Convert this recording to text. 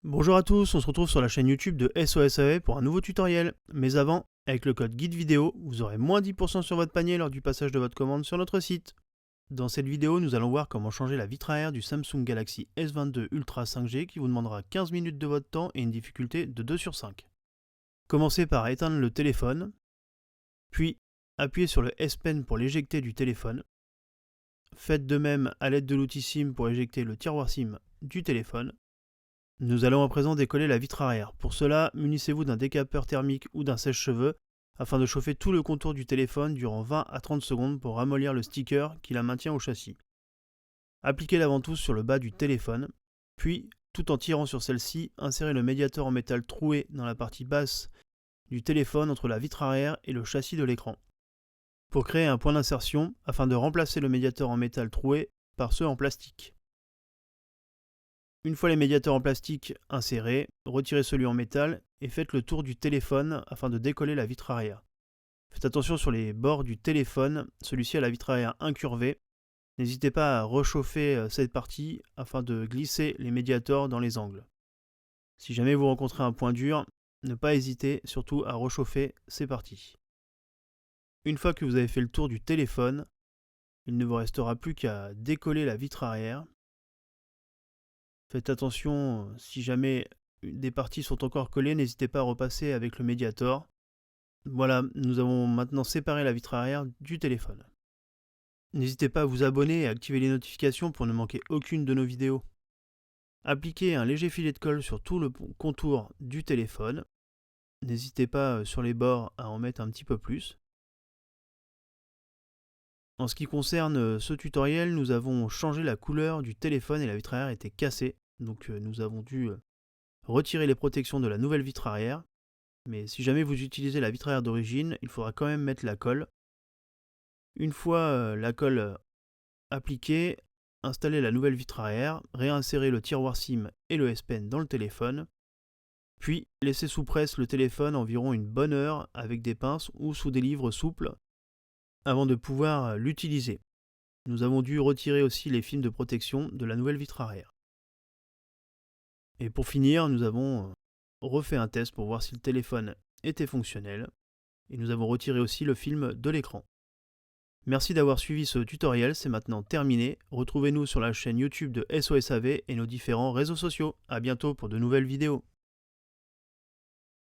Bonjour à tous, on se retrouve sur la chaîne YouTube de SOSAV pour un nouveau tutoriel. Mais avant, avec le code guide vidéo, vous aurez moins 10% sur votre panier lors du passage de votre commande sur notre site. Dans cette vidéo, nous allons voir comment changer la vitre arrière du Samsung Galaxy S22 Ultra 5G qui vous demandera 15 minutes de votre temps et une difficulté de 2 sur 5. Commencez par éteindre le téléphone, puis appuyez sur le S Pen pour l'éjecter du téléphone. Faites de même à l'aide de l'outil SIM pour éjecter le tiroir SIM du téléphone. Nous allons à présent décoller la vitre arrière. Pour cela, munissez-vous d'un décapeur thermique ou d'un sèche-cheveux afin de chauffer tout le contour du téléphone durant 20 à 30 secondes pour ramollir le sticker qui la maintient au châssis. Appliquez la ventouse sur le bas du téléphone, puis, tout en tirant sur celle-ci, insérez le médiateur en métal troué dans la partie basse du téléphone entre la vitre arrière et le châssis de l'écran, pour créer un point d'insertion afin de remplacer le médiateur en métal troué par ceux en plastique. Une fois les médiateurs en plastique insérés, retirez celui en métal et faites le tour du téléphone afin de décoller la vitre arrière. Faites attention sur les bords du téléphone, celui-ci a la vitre arrière incurvée. N'hésitez pas à rechauffer cette partie afin de glisser les médiateurs dans les angles. Si jamais vous rencontrez un point dur, ne pas hésiter surtout à rechauffer ces parties. Une fois que vous avez fait le tour du téléphone, il ne vous restera plus qu'à décoller la vitre arrière. Faites attention, si jamais des parties sont encore collées, n'hésitez pas à repasser avec le Mediator. Voilà, nous avons maintenant séparé la vitre arrière du téléphone. N'hésitez pas à vous abonner et à activer les notifications pour ne manquer aucune de nos vidéos. Appliquez un léger filet de colle sur tout le contour du téléphone. N'hésitez pas sur les bords à en mettre un petit peu plus. En ce qui concerne ce tutoriel, nous avons changé la couleur du téléphone et la vitre arrière était cassée. Donc nous avons dû retirer les protections de la nouvelle vitre arrière. Mais si jamais vous utilisez la vitre arrière d'origine, il faudra quand même mettre la colle. Une fois la colle appliquée, installez la nouvelle vitre arrière, réinsérez le tiroir SIM et le S Pen dans le téléphone. Puis laissez sous presse le téléphone environ une bonne heure avec des pinces ou sous des livres souples avant de pouvoir l'utiliser. Nous avons dû retirer aussi les films de protection de la nouvelle vitre arrière. Et pour finir, nous avons refait un test pour voir si le téléphone était fonctionnel. Et nous avons retiré aussi le film de l'écran. Merci d'avoir suivi ce tutoriel, c'est maintenant terminé. Retrouvez-nous sur la chaîne YouTube de SOSAV et nos différents réseaux sociaux. A bientôt pour de nouvelles vidéos.